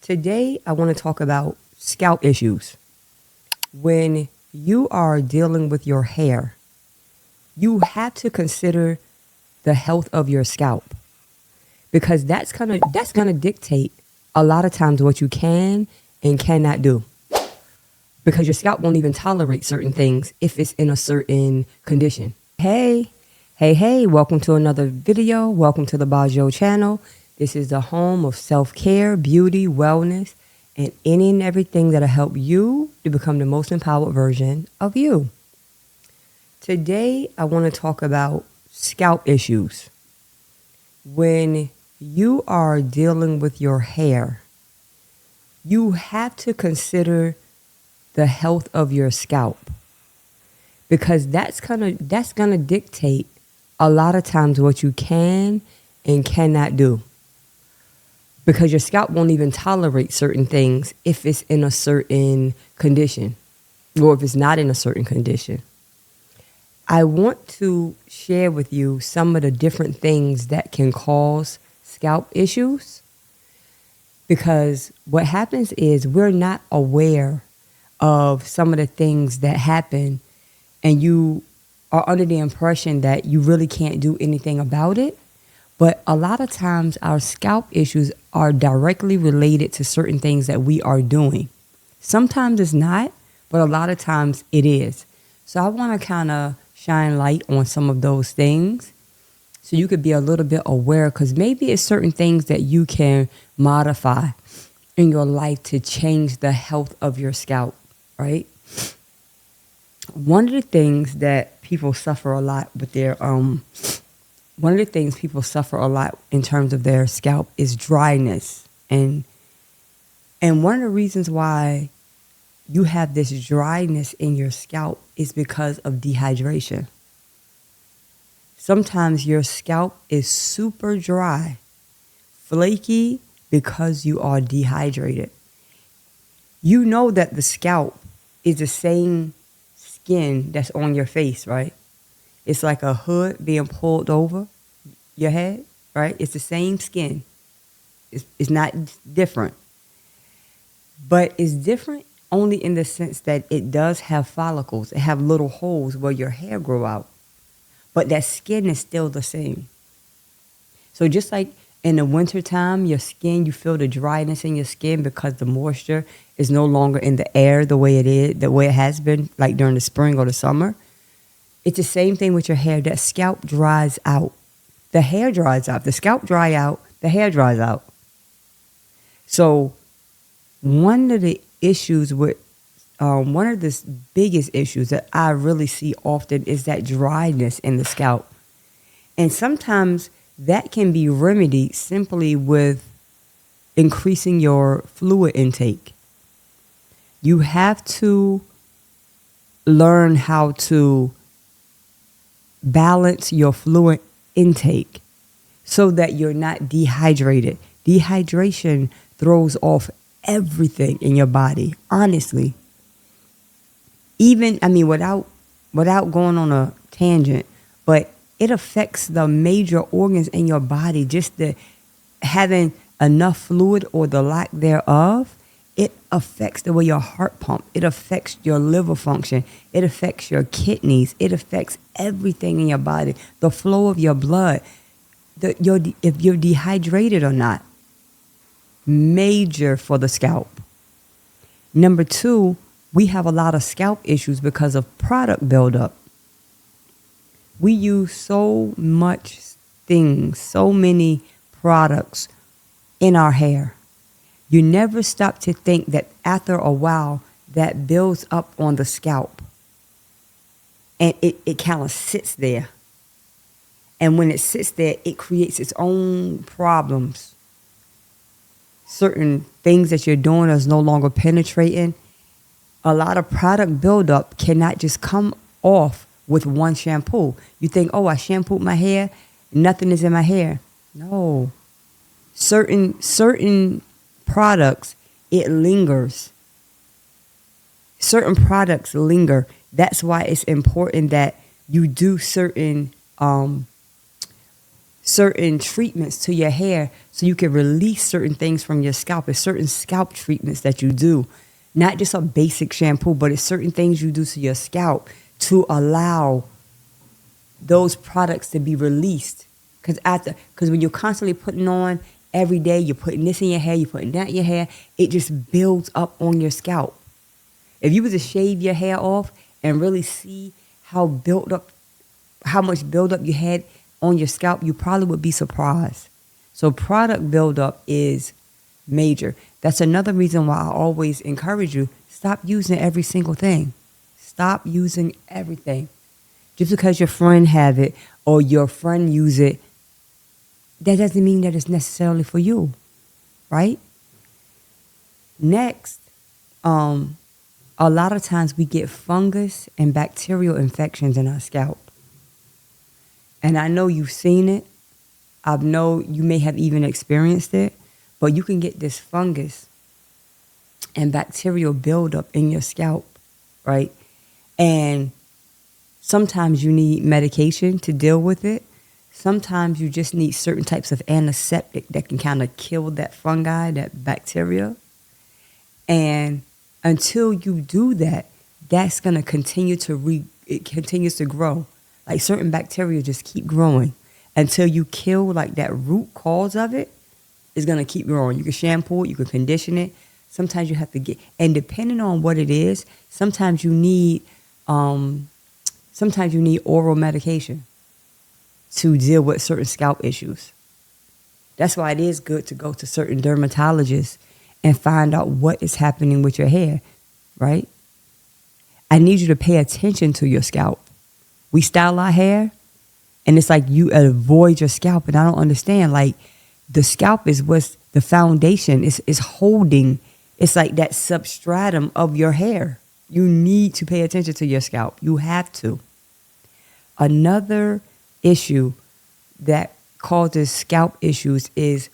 Today, I want to talk about scalp issues. When you are dealing with your hair, you have to consider the health of your scalp because that's gonna dictate a lot of times what you can and cannot do. Because your scalp won't even tolerate certain things if it's in a certain condition. Hey, welcome to another video. Welcome to the Bajo channel. This is the home of self-care, beauty, wellness, and any and everything that'll help you to become the most empowered version of you. Today, I want to talk about scalp issues. When you are dealing with your hair, you have to consider the health of your scalp because that's gonna dictate a lot of times what you can and cannot do. Because your scalp won't even tolerate certain things if it's in a certain condition or if it's not in a certain condition. I want to share with you some of the different things that can cause scalp issues because what happens is we're not aware of some of the things that happen and you are under the impression that you really can't do anything about it. But a lot of times our scalp issues are directly related to certain things that we are doing. Sometimes it's not, but a lot of times it is. So I want to kind of shine light on some of those things so you could be a little bit aware because maybe it's certain things that you can modify in your life to change the health of your scalp, right? One of the things that people suffer a lot with their one of the things people suffer a lot in terms of their scalp is dryness. And one of the reasons why you have this dryness in your scalp is because of dehydration. Sometimes your scalp is super dry, flaky because you are dehydrated. You know that the scalp is the same skin that's on your face, right? It's like a hood being pulled over your head, right? It's the same skin. It's not different. But it's different only in the sense that it does have follicles. It have little holes where your hair grow out. But that skin is still the same. So just like in the wintertime, your skin, you feel the dryness in your skin because the moisture is no longer in the air the way it has been, like during the spring or the summer. It's the same thing with your hair. That scalp dries out. The hair dries out. The scalp dries out. The hair dries out. So one of the issues with, one of the biggest issues that I really see often is that dryness in the scalp. And sometimes that can be remedied simply with increasing your fluid intake. You have to learn how to balance your fluid intake so that you're not dehydrated. Dehydration throws off everything in your body, honestly. Without going on a tangent, but it affects the major organs in your body. Just the having enough fluid or the lack thereof, it affects the way your heart pumps. It affects your liver function. It affects your kidneys. It affects everything in your body. The flow of your blood. If you're dehydrated or not. Major for the scalp. Number 2, we have a lot of scalp issues because of product buildup. We use so much things, so many products in our hair. You never stop to think that after a while, that builds up on the scalp. And it kind of sits there. And when it sits there, it creates its own problems. Certain things that you're doing is no longer penetrating. A lot of product buildup cannot just come off with one shampoo. You think, oh, I shampooed my hair, nothing is in my hair. No. Certain products, it lingers. Certain products linger. That's why it's important that you do certain certain treatments to your hair so you can release certain things from your scalp. It's certain scalp treatments that you do, not just a basic shampoo, but it's certain things you do to your scalp to allow those products to be released. Because when you're constantly putting on every day, you're putting this in your hair, you're putting that in your hair, it just builds up on your scalp. If you were to shave your hair off and really see how much buildup you had on your scalp, you probably would be surprised. So product buildup is major. That's another reason why I always encourage you, stop using every single thing. Stop using everything. Just because your friend have it or your friend use it, that doesn't mean that it's necessarily for you, right? Next, a lot of times we get fungus and bacterial infections in our scalp. And I know you've seen it. I know you may have even experienced it, but you can get this fungus and bacterial buildup in your scalp, right? And sometimes you need medication to deal with it. Sometimes you just need certain types of antiseptic that can kind of kill that fungi, that bacteria. And until you do that, that's going to continue it continues to grow. Like certain bacteria just keep growing until you kill like that root cause of it. It's going to keep growing. You can shampoo it, you can condition it. Sometimes you have to and depending on what it is, sometimes you need oral medication to deal with certain scalp issues. That's why it is good to go to certain dermatologists and find out what is happening with your hair, right? I need you to pay attention to your scalp. We style our hair, and it's like you avoid your scalp, and I don't understand. Like, the scalp is what's the foundation. Is holding. It's like that substratum of your hair. You need to pay attention to your scalp. You have to. Another issue that causes scalp issues is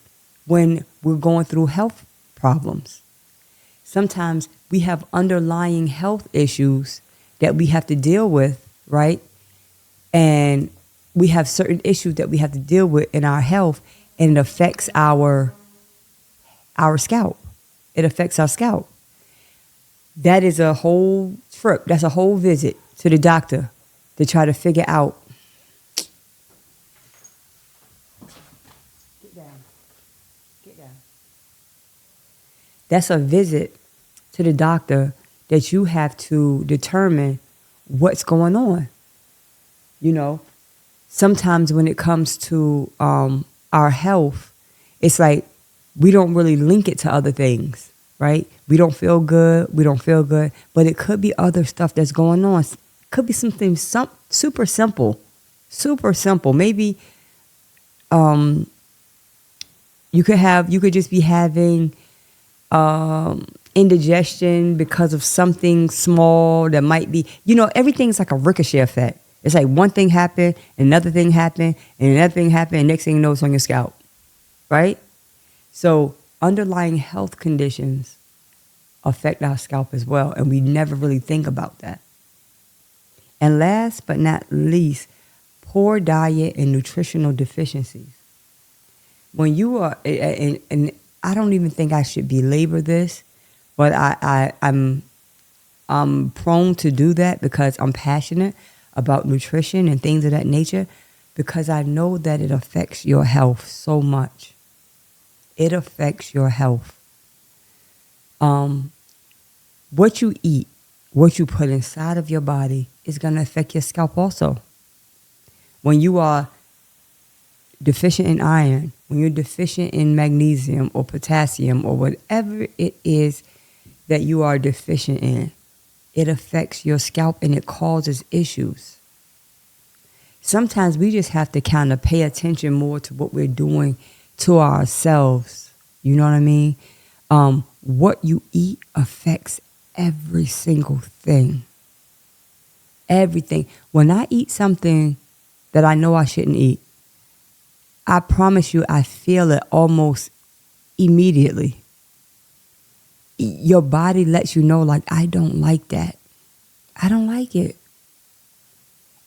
when we're going through health problems. Sometimes we have underlying health issues that we have to deal with, right? And we have certain issues that we have to deal with in our health, and it affects our scalp. It affects our scalp. That is a whole trip. That's a whole visit to the doctor to try to figure out. Get down. Get down. That's a visit to the doctor that you have to determine what's going on. You know, sometimes when it comes to our health, it's like we don't really link it to other things, right? We don't feel good. But it could be other stuff that's going on. It could be something super simple. Maybe you could just be having indigestion because of something small that might be, everything's like a ricochet effect. It's like one thing happened, another thing happened, and another thing happened, and next thing you know, it's on your scalp, right? So underlying health conditions affect our scalp as well, and we never really think about that. And last but not least, poor diet and nutritional deficiencies. When you are, and I don't even think I should belabor this, but I'm prone to do that because I'm passionate about nutrition and things of that nature, because I know that it affects your health so much. It affects your health. What you eat, what you put inside of your body is going to affect your scalp also. When you are deficient in iron, when you're deficient in magnesium or potassium or whatever it is that you are deficient in, it affects your scalp and it causes issues. Sometimes we just have to kind of pay attention more to what we're doing to ourselves. You know what I mean? What you eat affects every single thing. Everything. When I eat something that I know I shouldn't eat, I promise you I feel it almost immediately. Your body lets you know, like, I don't like that. I don't like it.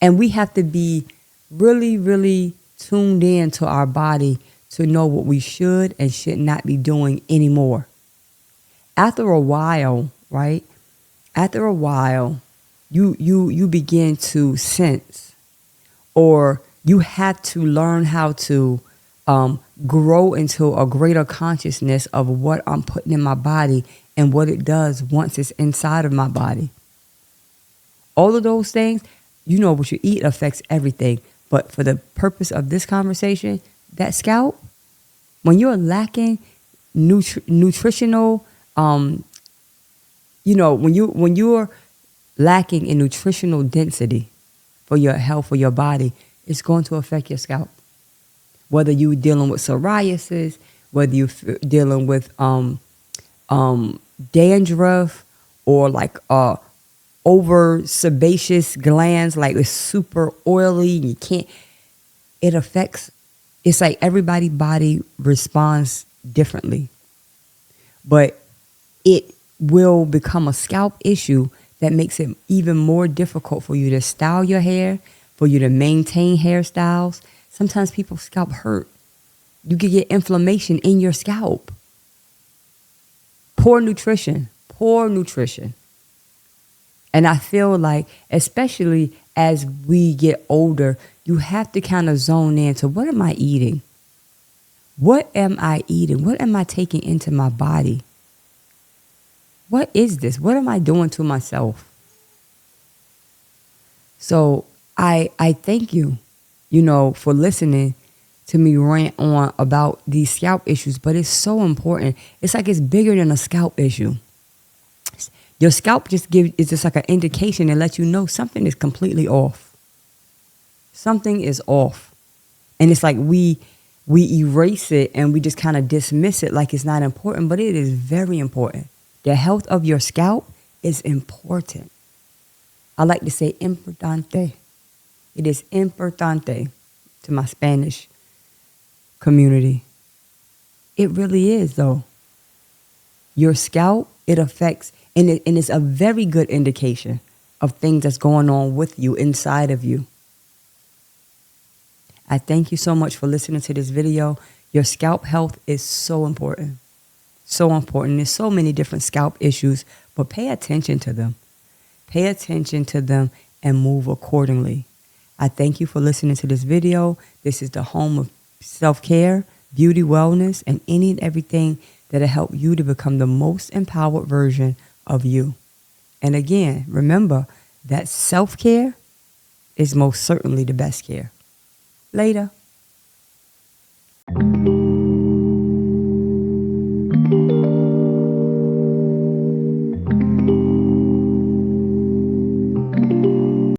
And we have to be really, really tuned in to our body to know what we should and should not be doing anymore. After a while, right? After a while, you begin to sense, or you have to learn how to grow into a greater consciousness of what I'm putting in my body and what it does once it's inside of my body. All of those things, what you eat affects everything. But for the purpose of this conversation, that scalp, when you're lacking nutritional, when you're lacking in nutritional density for your health, for your body, it's going to affect your scalp. Whether you're dealing with psoriasis, whether you're dealing with dandruff, or like over sebaceous glands, like it's super oily and you can't, it's like everybody's body responds differently. But it will become a scalp issue that makes it even more difficult for you to style your hair, for you to maintain hairstyles. Sometimes people's scalp hurt. You can get inflammation in your scalp. Poor nutrition. And I feel like, especially as we get older, you have to kind of zone in to, what am I eating? What am I eating? What am I taking into my body? What is this? What am I doing to myself? So I thank you, for listening to me rant on about these scalp issues, but it's so important. It's like it's bigger than a scalp issue. Your scalp is just like an indication and let you know something is completely off. Something is off. And it's like we erase it and we just kind of dismiss it like it's not important, but it is very important. The health of your scalp is important. I like to say importante. It is importante to my Spanish community. It really is, though. Your scalp, it affects, and it's a very good indication of things that's going on with you, inside of you. I thank you so much for listening to this video. Your scalp health is so important. So important. There's so many different scalp issues, but pay attention to them. Pay attention to them and move accordingly. I thank you for listening to this video. This is the home of self-care, beauty, wellness, and any and everything that'll help you to become the most empowered version of you. And again, remember that self-care is most certainly the best care. Later.